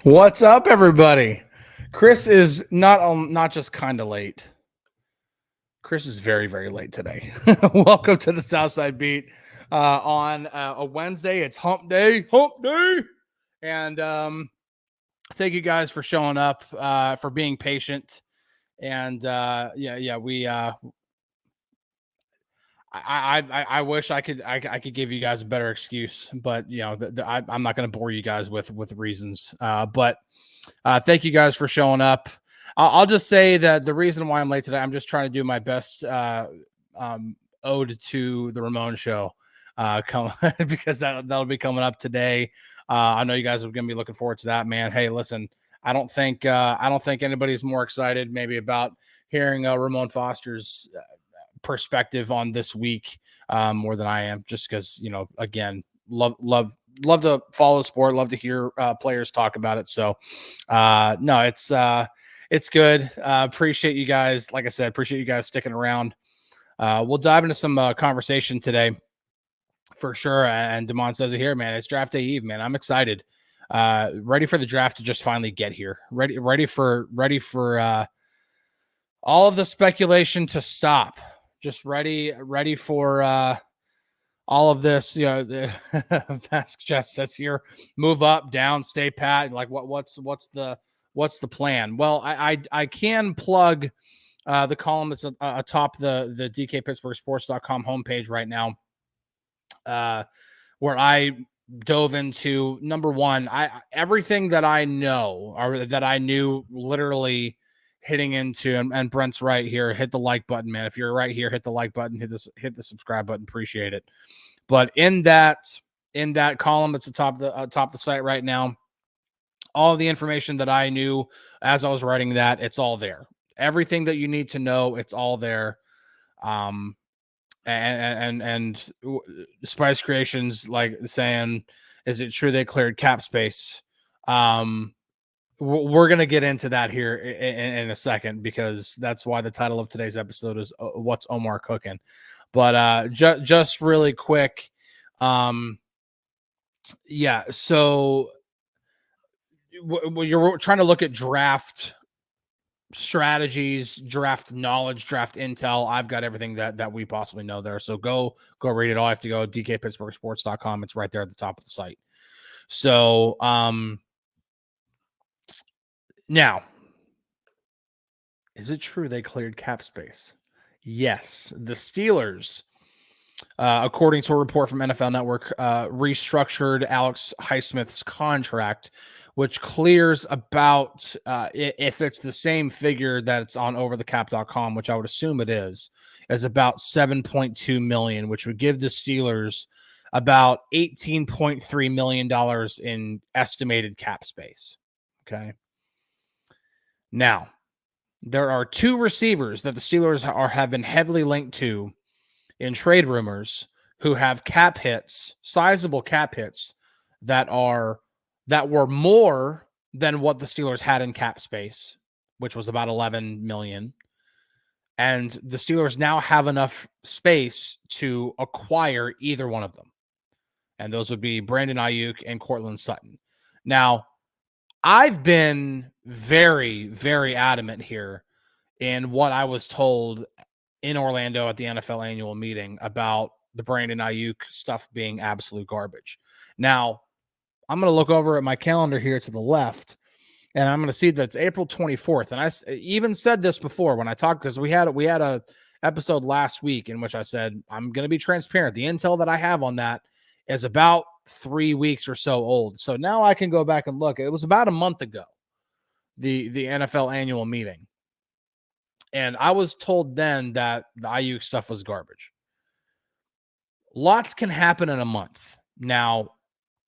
What's up, everybody? Chris is not just kind of late. Chris is very, very late today. Welcome to the Southside Beat on a Wednesday. It's hump day. And thank you guys for showing up, for being patient. And I wish I could give you guys a better excuse, but I'm not going to bore you guys with reasons. But thank you guys for showing up. I'll just say that the reason why I'm late today, I'm just trying to do my best ode to the Ramon show, because that'll be coming up today. I know you guys are going to be looking forward to that, man. Hey, listen, I don't think anybody's more excited maybe about hearing Ramon Foster's perspective on this week more than I am, just because, again, love to follow the sport, love to hear players talk about it. So no, it's good. Appreciate you guys. Like I said, appreciate you guys sticking around. We'll dive into some conversation today for sure. And Damon says it here, man. It's draft day eve, man. I'm excited. Ready for the draft to just finally get here. Ready for all of the speculation to stop. Just ready for all of this. The Mask Chest says here, move up, down, stay pat. Like what's the plan? Well, I can plug the column that's atop the DK Pittsburgh Sports.com homepage right now, where I dove into number one, everything that I know or that I knew literally hitting into, and Brent's right here. Hit the like button, man. If you're right here, hit the like button, hit the subscribe button. Appreciate it. But in that column that's atop the site right now, all the information that I knew as I was writing that, it's all there. Everything that you need to know, it's all there. And Spice Creations like saying, is it true they cleared cap space? We're going to get into that here in a second, because that's why the title of today's episode is What's Omar Cooking? But just really quick. So you're trying to look at draft strategies, draft knowledge, draft intel. I've got everything that we possibly know there. So go read it all. I have to go DKPittsburghSports.com. It's right there at the top of the site. So, now, is it true they cleared cap space? Yes. The Steelers, according to a report from NFL Network, restructured Alex Highsmith's contract, which clears about, if it's the same figure that's on overthecap.com, which I would assume it is about $7.2 million, which would give the Steelers about $18.3 million in estimated cap space. Okay. Now, there are two receivers that the Steelers have been heavily linked to in trade rumors who have cap hits, sizable cap hits that were more than what the Steelers had in cap space, which was about $11 million. And the Steelers now have enough space to acquire either one of them. And those would be Brandon Aiyuk and Courtland Sutton. Now, I've been very, very adamant here in what I was told in Orlando at the NFL annual meeting about the Brandon Aiyuk stuff being absolute garbage. Now, I'm going to look over at my calendar here to the left, and I'm going to see that it's April 24th. And I even said this before when I talked, because we had a episode last week in which I said, I'm going to be transparent. The intel that I have on that is about 3 weeks or so old. So now I can go back and look. It was about a month ago, the NFL annual meeting. And I was told then that the Aiyuk stuff was garbage. Lots can happen in a month. Now,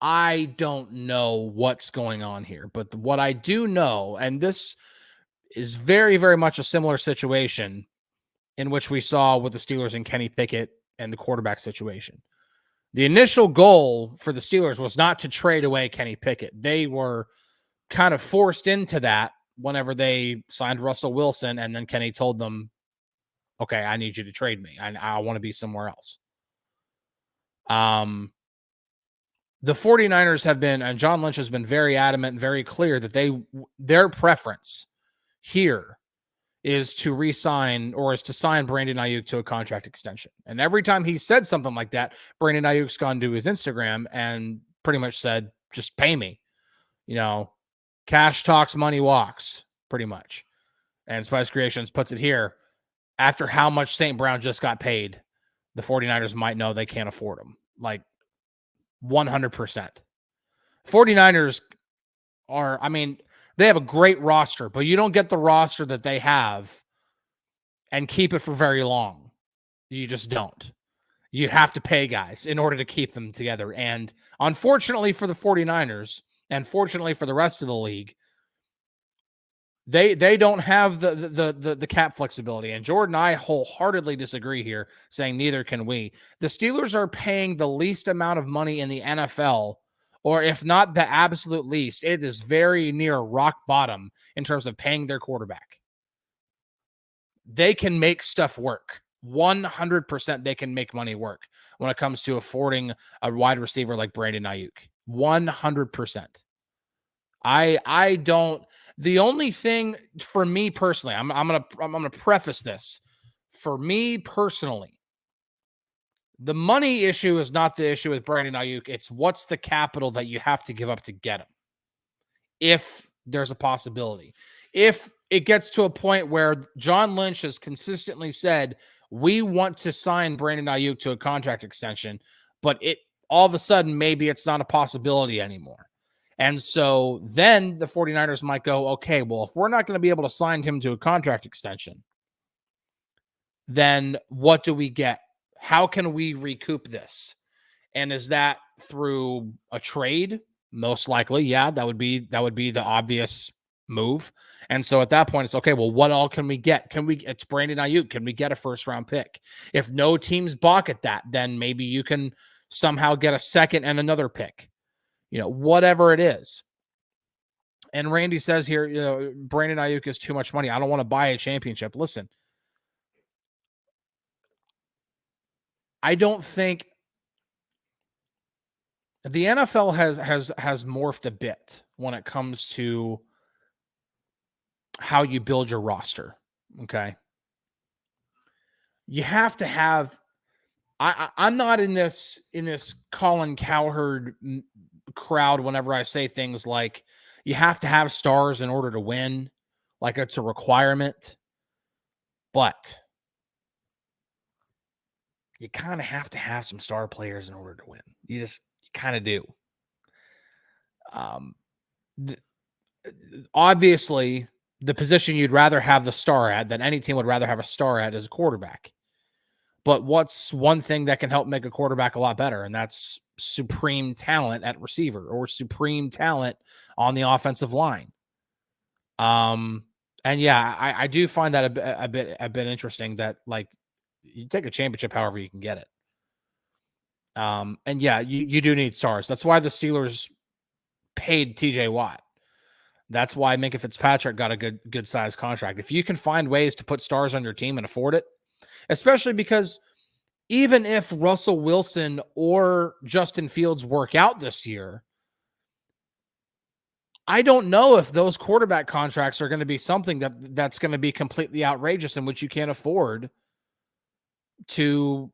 I don't know what's going on here, but what I do know, and this is very, very much a similar situation in which we saw with the Steelers and Kenny Pickett and the quarterback situation. The initial goal for the Steelers was not to trade away Kenny Pickett. They were kind of forced into that whenever they signed Russell Wilson, and then Kenny told them, okay, I need you to trade me. I want to be somewhere else. The 49ers have been, and John Lynch has been very adamant and very clear that their preference here is to re-sign or is to sign Brandon Aiyuk to a contract extension. And every time he said something like that, Brandon Ayuk's gone to his Instagram and pretty much said, just pay me. Cash talks, money walks, pretty much. And Spice Creations puts it here. After how much St. Brown just got paid, the 49ers might know they can't afford him. Like 100%. 49ers are, they have a great roster, but you don't get the roster that they have and keep it for very long. You just don't. You have to pay guys in order to keep them together. And unfortunately for the 49ers, and fortunately for the rest of the league, they don't have the cap flexibility. And Jordan and I wholeheartedly disagree here, saying neither can we. The Steelers are paying the least amount of money in the NFL, or if not the absolute least, it is very near rock bottom in terms of paying their quarterback. They can make stuff work. 100% they can make money work when it comes to affording a wide receiver like Brandon Aiyuk. 100%. I don't. The only thing for me personally, I'm gonna preface this. For me personally, the money issue is not the issue with Brandon Aiyuk. It's what's the capital that you have to give up to get him. If there's a possibility, if it gets to a point where John Lynch has consistently said, we want to sign Brandon Aiyuk to a contract extension, but all of a sudden, maybe it's not a possibility anymore. And so then the 49ers might go, okay, well, if we're not going to be able to sign him to a contract extension, then what do we get? How can we recoup this? And is that through a trade? Most likely, yeah, that would be the obvious move. And so at that point, it's okay, well, what all can we get? It's Brandon Aiyuk. Can we get a first round pick? If no teams balk at that, then maybe you can somehow get a second and another pick, whatever it is. And Randy says here, Brandon Aiyuk is too much money. I don't want to buy a championship. Listen, I don't think the NFL has morphed a bit when it comes to how you build your roster. Okay. You have to have, I'm not in this Colin Cowherd crowd whenever I say things like you have to have stars in order to win, like it's a requirement, but you kind of have to have some star players in order to win. You kind of do. Obviously, the position you'd rather have the star at, than any team would rather have a star at, is a quarterback. But what's one thing that can help make a quarterback a lot better? And that's supreme talent at receiver or supreme talent on the offensive line. And yeah, I do find that a bit interesting that, like, you take a championship however you can get it. And yeah, you do need stars. That's why the Steelers paid TJ Watt. That's why Minkah Fitzpatrick got a good size contract. If you can find ways to put stars on your team and afford it, especially because even if Russell Wilson or Justin Fields work out this year, I don't know if those quarterback contracts are going to be something that's going to be completely outrageous in which you can't afford to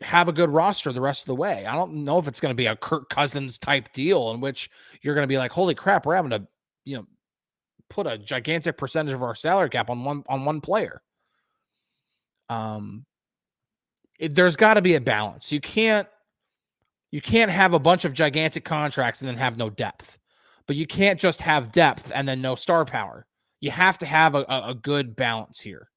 have a good roster the rest of the way. I don't know if it's going to be a Kirk Cousins type deal in which you're going to be like, holy crap, we're having to, put a gigantic percentage of our salary cap on one player. There's got to be a balance. You can't have a bunch of gigantic contracts and then have no depth, but you can't just have depth and then no star power. You have to have a good balance here.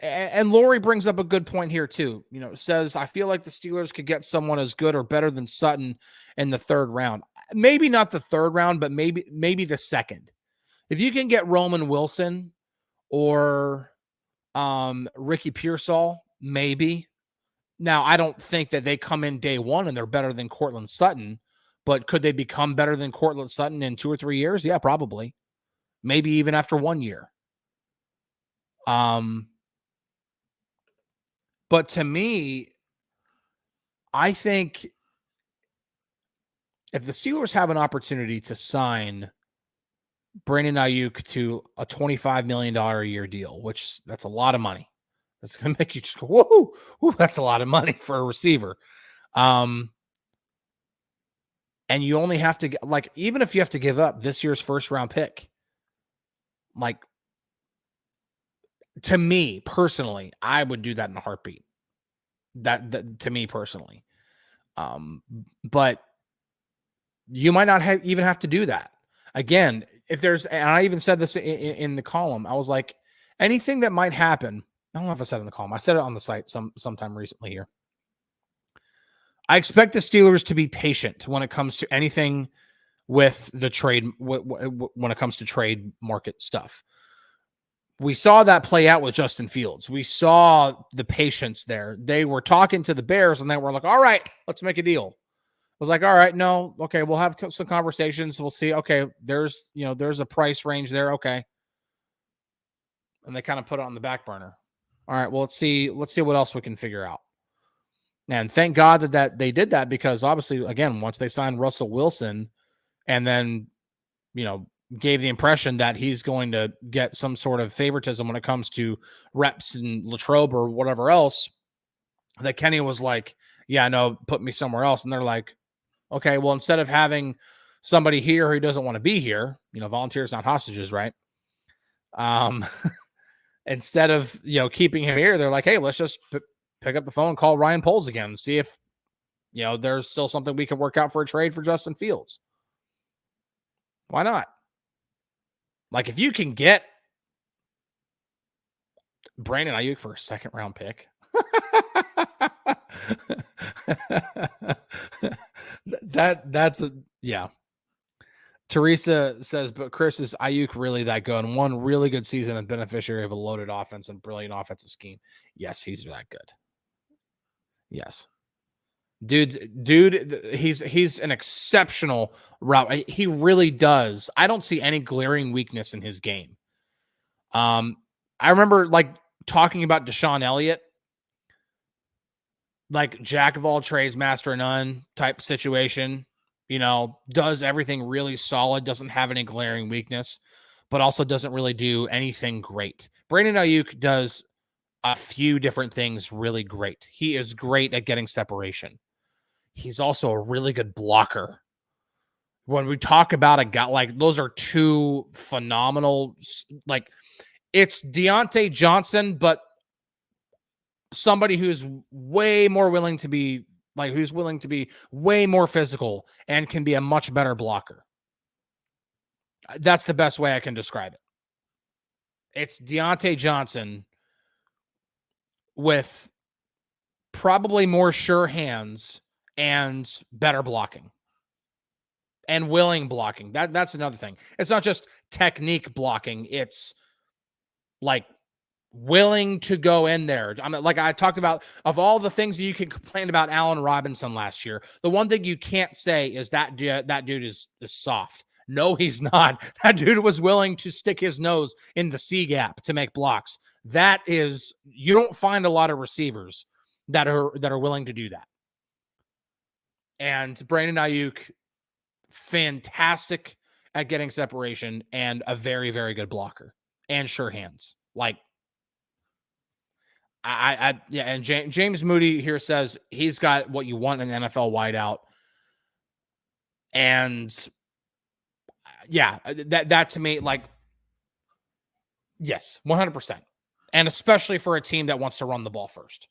And Lori brings up a good point here too. Says, I feel like the Steelers could get someone as good or better than Sutton in the third round. Maybe not the third round, but maybe the second. If you can get Roman Wilson or Ricky Pearsall, maybe. Now, I don't think that they come in day one and they're better than Courtland Sutton, but could they become better than Courtland Sutton in 2 or 3 years? Yeah, probably. Maybe even after 1 year. But to me, I think if the Steelers have an opportunity to sign Brandon Aiyuk to a $25 million a year deal, which that's a lot of money. That's going to make you just go, whoa, whoa, that's a lot of money for a receiver. And you only have to get, like, even if you have to give up this year's first round pick, like, to me personally, I would do that in a heartbeat. That to me personally. But you might not even have to do that. Again, if there's, and I even said this in the column, I was like, anything that might happen. I don't know if I said it in the column. I said it on the site sometime recently here. I expect the Steelers to be patient when it comes to anything with the trade, when it comes to trade market stuff. We saw that play out with Justin Fields. We saw the patience there. They were talking to the Bears and they were like, all right, let's make a deal. I was like, all right, no, okay, we'll have some conversations. We'll see. Okay, there's a price range there. Okay. And they kind of put it on the back burner. All right, well, let's see what else we can figure out. And thank God that they did that, because obviously, again, once they signed Russell Wilson and then, gave the impression that he's going to get some sort of favoritism when it comes to reps and Latrobe or whatever else, that Kenny was like, yeah, no, put me somewhere else. And they're like, okay, well, instead of having somebody here who doesn't want to be here, volunteers, not hostages, right? Instead of, keeping him here, they're like, hey, let's just pick up the phone and call Ryan Poles again and see if, there's still something we can work out for a trade for Justin Fields. Why not? Like, if you can get Brandon Aiyuk for a second round pick, that's yeah. Teresa says, but Chris, is Aiyuk really that good? And one really good season and beneficiary of a loaded offense and brilliant offensive scheme. Yes, he's that good. Yes. Dude, he's an exceptional route. He really does. I don't see any glaring weakness in his game. I remember talking about Deshaun Elliott, like jack of all trades, master of none type situation. Does everything really solid, doesn't have any glaring weakness, but also doesn't really do anything great. Brandon Aiyuk does a few different things really great. He is great at getting separation. He's also a really good blocker. When we talk about a guy, those are two phenomenal, it's Deontay Johnson, but somebody who's way more willing to be, who's willing to be way more physical and can be a much better blocker. That's the best way I can describe it. It's Deontay Johnson with probably more sure hands and better blocking and willing blocking. That's another thing. It's not just technique blocking. It's willing to go in there. I mean, I talked about, of all the things that you can complain about Allen Robinson last year, the one thing you can't say is that dude is soft. No, he's not. That dude was willing to stick his nose in the C gap to make blocks. That is, you don't find a lot of receivers that are willing to do that. And Brandon Aiyuk, fantastic at getting separation and a very, very good blocker and sure hands. And James Moody here says he's got what you want in an NFL wideout. And yeah, that to me, yes, 100%. And especially for a team that wants to run the ball first.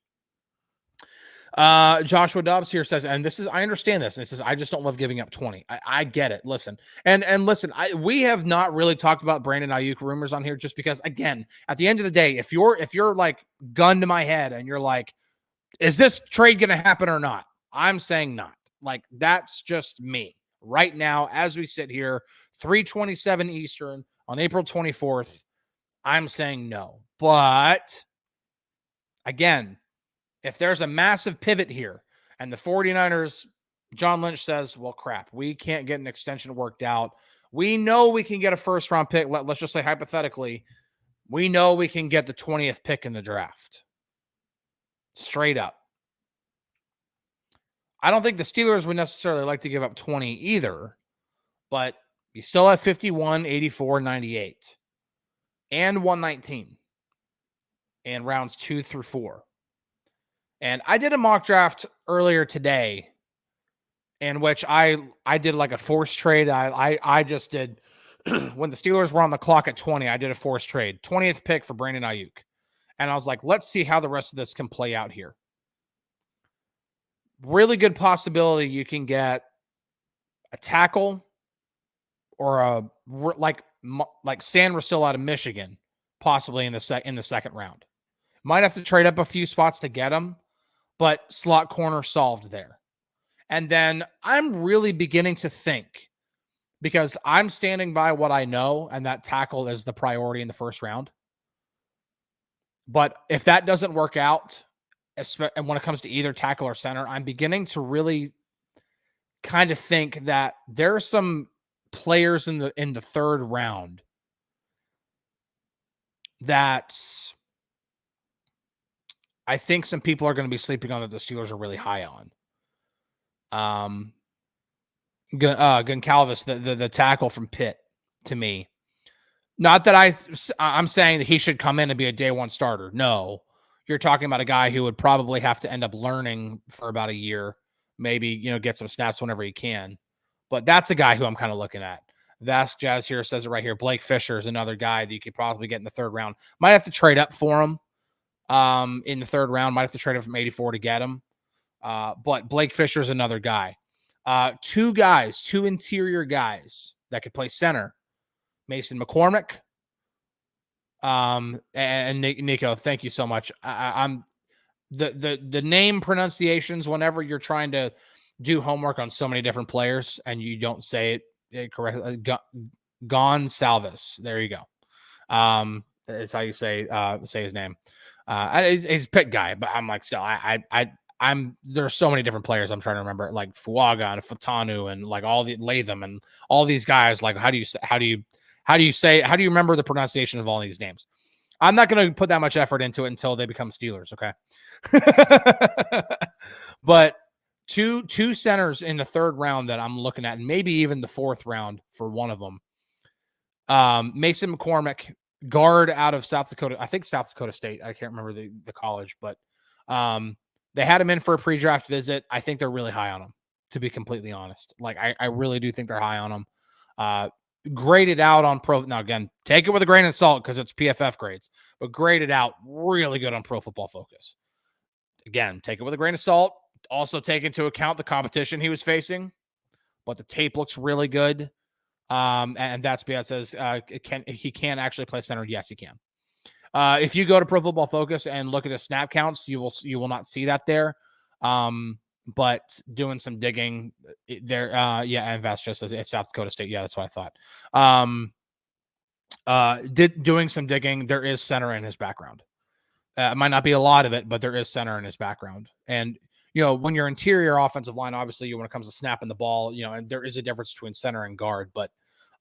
Joshua Dobbs here says, and I understand this. And it says, I just don't love giving up 20. I get it. Listen, and listen, we have not really talked about Brandon Aiyuk rumors on here, just because, again, at the end of the day, if you're gun to my head and you're like, is this trade going to happen or not? I'm saying not. That's just me right now, as we sit here, 3:27 Eastern on April 24th. I'm saying no, but again, if there's a massive pivot here and the 49ers, John Lynch says, well, crap, we can't get an extension worked out. We know we can get a first round pick. Let's just say hypothetically, we know we can get the 20th pick in the draft. Straight up. I don't think the Steelers would necessarily like to give up 20 either, but you still have 51, 84, 98, and 119 in rounds 2 through 4. And I did a mock draft earlier today in which I did like a forced trade. I just did when the Steelers were on the clock at 20, I did a forced trade. 20th pick for Brandon Aiyuk. And I was like, let's see how the rest of this can play out here. Really good possibility you can get a tackle or a like Sandra still out of Michigan, possibly in the second round. Might have to trade up a few spots to get him, but slot corner solved there. And then I'm really beginning to think, because I'm standing by what I know, and that tackle is the priority in the first round. But if that doesn't work out, and when it comes to either tackle or center, I'm beginning to really kind of think that there are some players in the third round that I think some people are going to be sleeping on that the Steelers are really high on. Goncalves, the tackle from Pitt, to me. Not that I'm saying that he should come in and be a day one starter. No, you're talking about a guy who would probably have to end up learning for about a year, maybe, get some snaps whenever he can. But that's a guy who I'm kind of looking at. Vast Jazz here says it right here. Blake Fisher is another guy that you could probably get in the third round. Might have to trade up for him in the third round. Might have to trade up from 84 to get him. But Blake Fisher is another guy. Two interior guys that could play center. Mason McCormick. And Nico, thank you so much. I'm the name pronunciations whenever you're trying to do homework on so many different players and you don't say it correctly. Gonsalves. There you go. It's how you say his name. He's a Pitt guy, but I'm like, still, there's so many different players I'm trying to remember, like Fuaga and Fatanu and like all the Latham and all these guys. Like, how do you remember the pronunciation of all these names? I'm not going to put that much effort into it until they become Steelers. Okay. But two centers in the third round that I'm looking at, and maybe even the fourth round for one of them. Mason McCormick, guard out of South Dakota. I think South Dakota State. I can't remember the college, but they had him in for a pre-draft visit. I think they're really high on him, to be completely honest. Like, I really do think they're high on him. Graded out on Pro. Now, again, take it with a grain of salt because it's PFF grades, but graded out really good on Pro Football Focus. Again, take it with a grain of salt. Also take into account the competition he was facing, but the tape looks really good. And that's BS says he can actually play center. Yes, he can. If you go to Pro Football Focus and look at his snap counts, you will not see that there. But doing some digging there, and Vast just says it's South Dakota State. Yeah, that's what I thought. Doing some digging, there is center in his background. It might not be a lot of it, but there is center in his background. And, when you're interior offensive line, obviously, when it comes to snapping the ball, and there is a difference between center and guard. But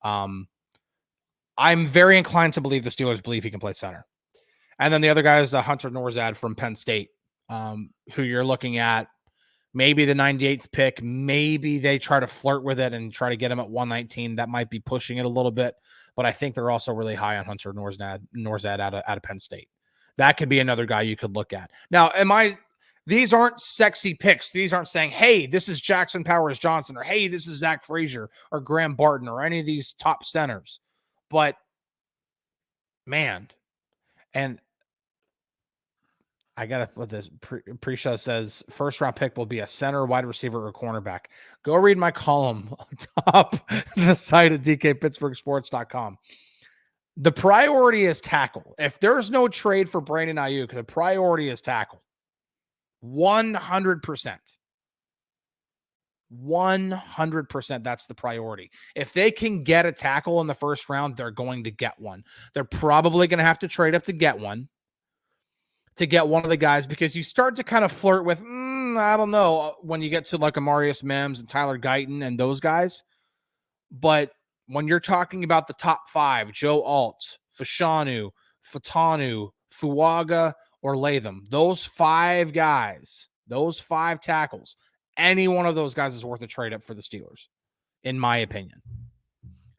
I'm very inclined to believe the Steelers believe he can play center. And then the other guy is Hunter Norzad from Penn State, who you're looking at. Maybe the 98th pick, maybe they try to flirt with it and try to get him at 119. That might be pushing it a little bit, but I think they're also really high on Hunter Norzad out of Penn State. That could be another guy you could look at. Now, these aren't sexy picks. These aren't saying, hey, this is Jackson Powers Johnson, or hey, this is Zach Frazier or Graham Barton or any of these top centers. But, man, and I got to put this. Pre-show says first round pick will be a center, wide receiver, or cornerback. Go read my column on top the site at DKPittsburghSports.com. The priority is tackle. If there's no trade for Brandon Aiyuk, the priority is tackle. 100%. 100%. That's the priority. If they can get a tackle in the first round, they're going to get one. They're probably going to have to trade up to get one. To get one of the guys, because you start to kind of flirt with, I don't know, when you get to like Amarius Mims and Tyler Guyton and those guys. But when you're talking about the top five, Joe Alt, Fashanu, Fatanu, Fuaga, or Latham, those five guys, those five tackles, any one of those guys is worth a trade up for the Steelers, in my opinion.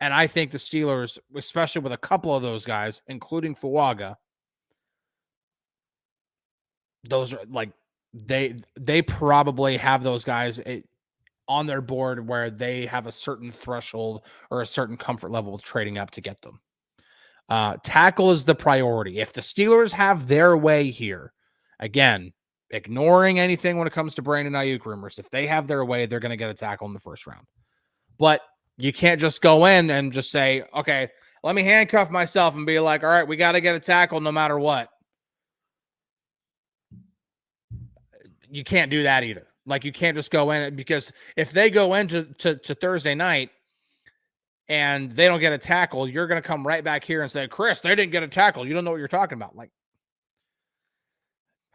And I think the Steelers, especially with a couple of those guys, including Fuaga, those are like they probably have those guys on their board where they have a certain threshold or a certain comfort level with trading up to get them. Tackle is the priority. If the Steelers have their way here, again, ignoring anything when it comes to Brandon Aiyuk rumors, if they have their way, they're going to get a tackle in the first round. But you can't just go in and just say, okay, let me handcuff myself and be like, all right, we got to get a tackle no matter what. You can't do that either. Like, you can't just go in, because if they go into Thursday night and they don't get a tackle, you're going to come right back here and say, Chris, they didn't get a tackle. You don't know what you're talking about. Like,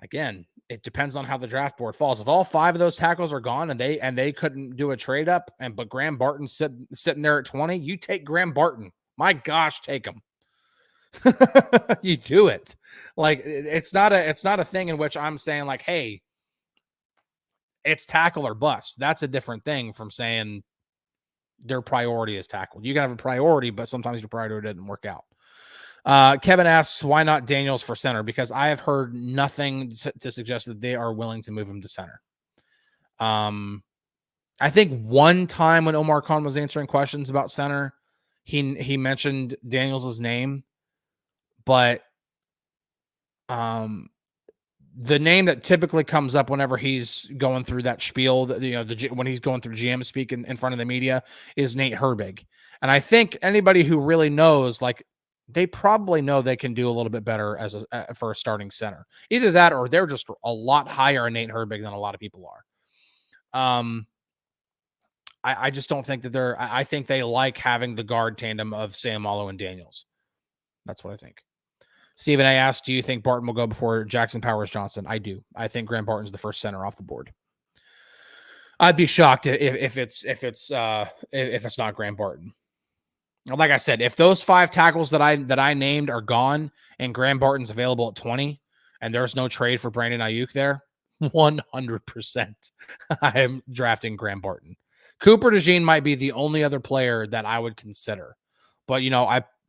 again, it depends on how the draft board falls. If all 5 of those tackles are gone and they couldn't do a trade up, but Graham Barton's sitting there at 20, you take Graham Barton. My gosh, take him. You do it. Like, it's not a thing in which I'm saying like, hey, it's tackle or bust. That's a different thing from saying their priority is tackle. You can have a priority, but sometimes your priority didn't work out. Kevin asks, why not Daniels for center? Because I have heard nothing to suggest that they are willing to move him to center. I think one time when Omar Khan was answering questions about center, he mentioned Daniels' name, but the name that typically comes up whenever he's going through that spiel, when he's going through GM speak in front of the media, is Nate Herbig. And I think anybody who really knows, like, they probably know they can do a little bit better for a starting center. Either that or they're just a lot higher on Nate Herbig than a lot of people are. I just don't think that I think they like having the guard tandem of Seumalo and Daniels. That's what I think. Stephen A. asked, do you think Barton will go before Jackson Powers Johnson? I do. I think Graham Barton's the first center off the board. I'd be shocked if it's not Graham Barton. Like I said, if those 5 tackles that I named are gone and Graham Barton's available at 20 and there's no trade for Brandon Aiyuk there, 100% I am drafting Graham Barton. Cooper DeJean might be the only other player that I would consider. But,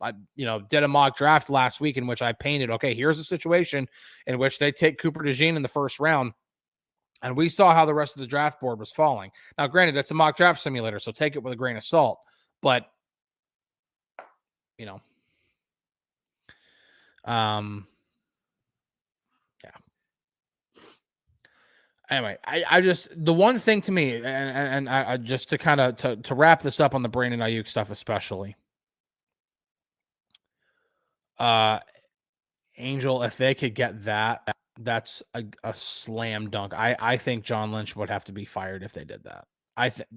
I did a mock draft last week in which I painted, okay, here's a situation in which they take Cooper DeJean in the first round, and we saw how the rest of the draft board was falling. Now, granted, it's a mock draft simulator, so take it with a grain of salt, but, yeah. Anyway, I just, the one thing to me, and I just to kind of to wrap this up on the Brandon Aiyuk stuff, especially, Angel, if they could get that, that's a slam dunk. I think John Lynch would have to be fired if they did that.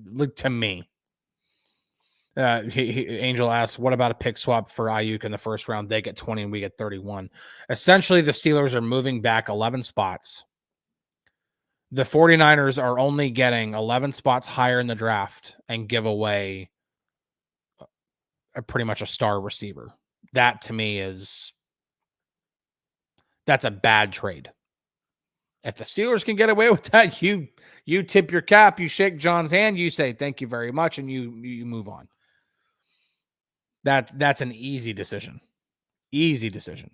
Look, to me. Angel asks, what about a pick swap for Aiyuk in the first round? They get 20 and we get 31. Essentially, the Steelers are moving back 11 spots. The 49ers are only getting 11 spots higher in the draft and give away pretty much a star receiver. That, to me, that's a bad trade. If the Steelers can get away with that, you tip your cap, you shake John's hand, you say thank you very much, and you move on. That's an easy decision. Easy decision.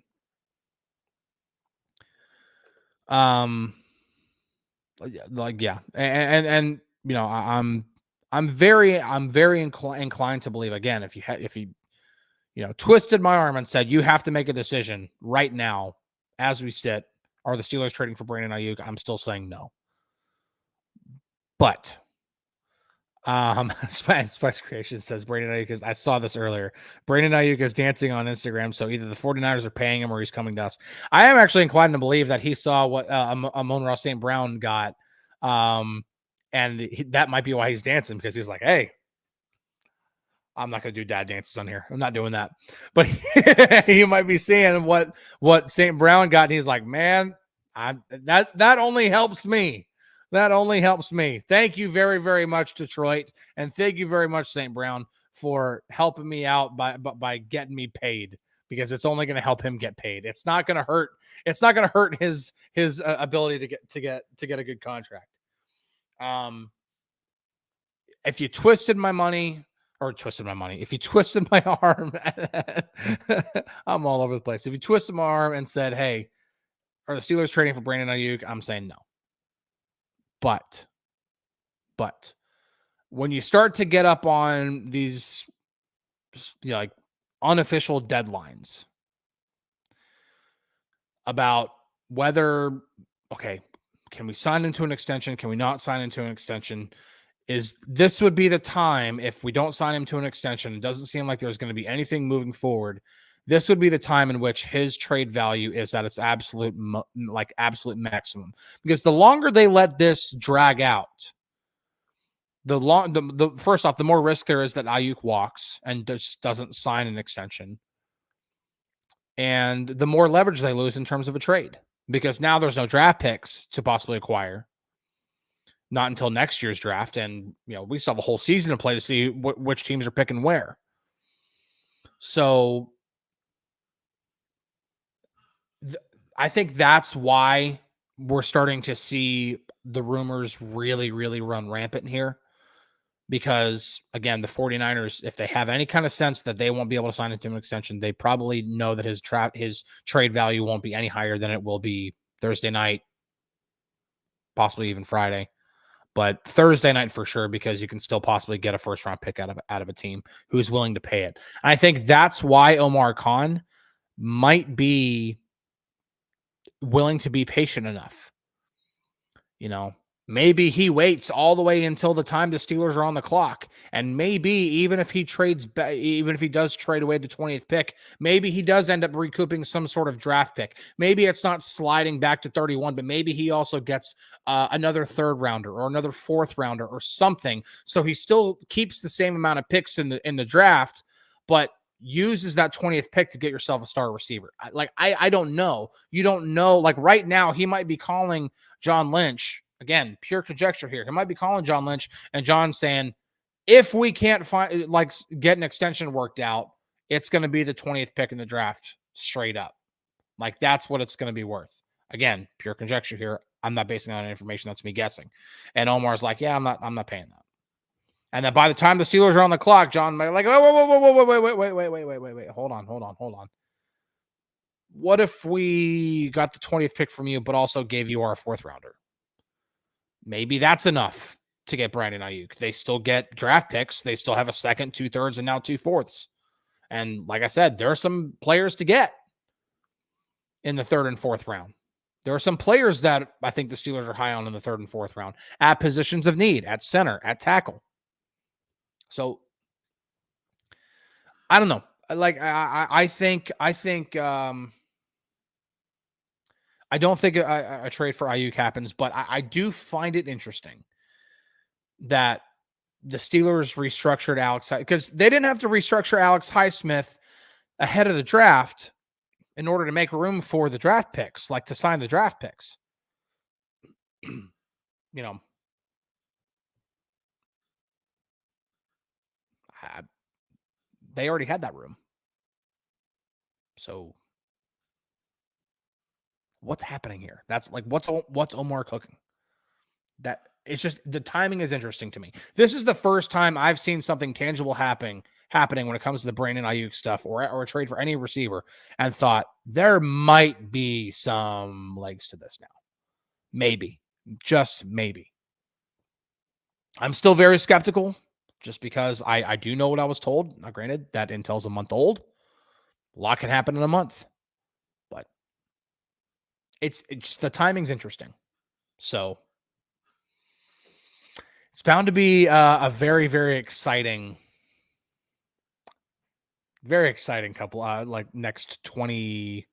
Yeah. And I'm very inclined to believe, again, if you twisted my arm and said you have to make a decision right now as we sit, are the Steelers trading for Brandon Aiyuk? I'm still saying no. But Spice Creation says Brandon Aiyuk I saw this earlier. Brandon Aiyuk is dancing on Instagram, so either the 49ers are paying him or he's coming to us. I am actually inclined to believe that he saw what Amon-Ra St. Brown got, and that might be why he's dancing, because he's like, hey, I'm not going to do dad dances on here. I'm not doing that. But he might be seeing what St. Brown got, and he's like, man, that only helps me. That only helps me. Thank you very, very much, Detroit. And thank you very much, St. Brown, for helping me out by getting me paid, because it's only going to help him get paid. It's not going to hurt. It's not going to hurt his ability to get a good contract. If you twisted my if you twisted my arm, I'm all over the place. If you twisted my arm and said, hey, are the Steelers trading for Brandon Aiyuk? I'm saying no. But when you start to get up on these like unofficial deadlines about whether, okay, can we sign into an extension? Can we not sign into an extension? This would be the time, if we don't sign him to an extension, it doesn't seem like there's going to be anything moving forward. This would be the time in which his trade value is at its absolute maximum. Because the longer they let this drag out, first off, the more risk there is that Aiyuk walks and just doesn't sign an extension. And the more leverage they lose in terms of a trade, because now there's no draft picks to possibly acquire. Not until next year's draft. And, we still have a whole season to play to see which teams are picking where. So I think that's why we're starting to see the rumors really, really run rampant here. Because, again, the 49ers, if they have any kind of sense that they won't be able to sign into an extension, they probably know that his trade value won't be any higher than it will be Thursday night, possibly even Friday. But Thursday night for sure, because you can still possibly get a first-round pick out of a team who is willing to pay it. And I think that's why Omar Khan might be willing to be patient enough. Maybe he waits all the way until the time the Steelers are on the clock. And maybe even if he does trade away the 20th pick, maybe he does end up recouping some sort of draft pick. Maybe it's not sliding back to 31, but maybe he also gets another third rounder or another fourth rounder or something. So he still keeps the same amount of picks in the draft, but uses that 20th pick to get yourself a star receiver. I don't know. You don't know. Like right now, he might be calling John Lynch. Again, pure conjecture here. He might be calling John Lynch and John saying, if we can't get an extension worked out, it's going to be the 20th pick in the draft straight up. Like that's what it's going to be worth. Again, pure conjecture here. I'm not basing that on information. That's me guessing. And Omar's like, yeah, I'm not paying that. And then by the time the Steelers are on the clock, John might like, wait, hold on. What if we got the 20th pick from you, but also gave you our fourth rounder? Maybe that's enough to get Brandon Aiyuk. They still get draft picks. They still have a second, 2/3, and now 2/4. And like I said, there are some players to get in the third and fourth round. There are some players that I think the Steelers are high on in the third and fourth round at positions of need, at center, at tackle. So I don't know. Like I don't think a trade for Aiyuk happens, but I do find it interesting that the Steelers restructured Alex, because they didn't have to restructure Alex Highsmith ahead of the draft in order to make room for the draft picks, like to sign the draft picks. They already had that room. So what's happening here? That's like, what's Omar cooking? That it's just, the timing is interesting to me. This is the first time I've seen something tangible happening when it comes to the Brandon Aiyuk stuff or a trade for any receiver, and thought there might be some legs to this now. Maybe, just maybe. I'm still very skeptical, just because I do know what I was told. Now, granted, that intel's a month old. A lot can happen in a month, but it's just, the timing's interesting. So it's bound to be a very, very exciting couple, like next 20,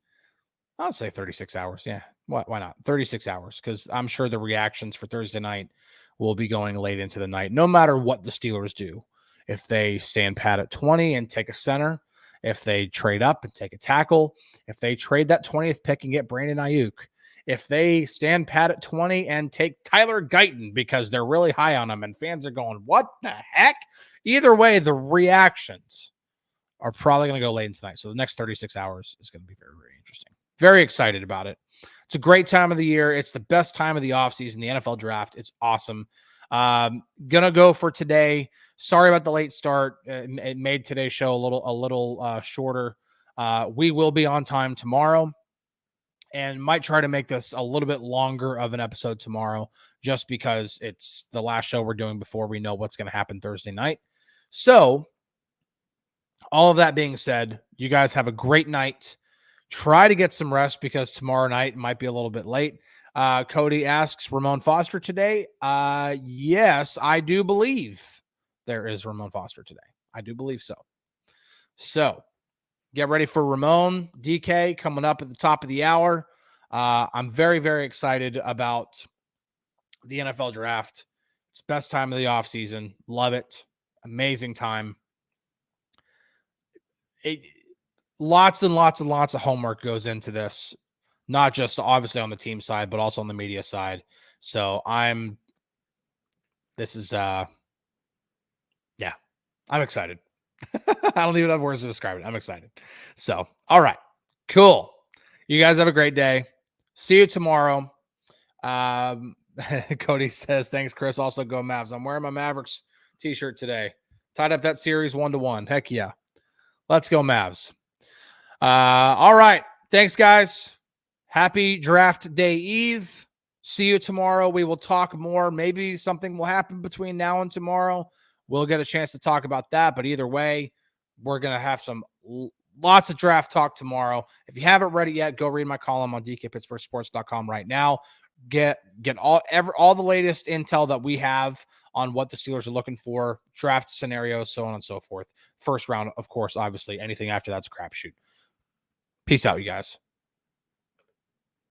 I'll say 36 hours. Yeah. Why not? 36 hours. Because I'm sure the reactions for Thursday night will be going late into the night, no matter what the Steelers do. If they stand pat at 20 and take a center, if they trade up and take a tackle, if they trade that 20th pick and get Brandon Aiyuk, if they stand pat at 20 and take Tyler Guyton because they're really high on him and fans are going, what the heck? Either way, the reactions are probably going to go late into tonight. So the next 36 hours is going to be very, very interesting. Very excited about it. It's a great time of the year. It's the best time of the offseason, the NFL draft. It's awesome. Gonna go for today. Sorry about the late start. It made today's show a little shorter. We will be on time tomorrow, and might try to make this a little bit longer of an episode tomorrow, just because it's the last show we're doing before we know what's going to happen Thursday night. So, all of that being said, you guys have a great night. Try to get some rest because tomorrow night might be a little bit late. Cody asks, Ramon Foster today? Yes, I do believe there is Ramon Foster today. I do believe so. So, get ready for Ramon DK coming up at the top of the hour. I'm very, very excited about the NFL draft. It's best time of the offseason. Love it. Amazing time. Lots and lots and lots of homework goes into this, not just obviously on the team side, but also on the media side. So I'm excited. I don't even have words to describe it. I'm excited. So, all right, cool. You guys have a great day. See you tomorrow. Cody says, thanks, Chris. Also go Mavs. I'm wearing my Mavericks t-shirt today. Tied up that series 1-1. Heck yeah. Let's go Mavs. All right. Thanks, guys. Happy draft day eve. See you tomorrow. We will talk more. Maybe something will happen between now and tomorrow. We'll get a chance to talk about that. But either way, we're going to have lots of draft talk tomorrow. If you haven't read it yet, go read my column on DKPittsburghSports.com right now. Get all the latest intel that we have on what the Steelers are looking for, draft scenarios, so on and so forth. First round, of course, obviously. Anything after that's a crapshoot. Peace out, you guys.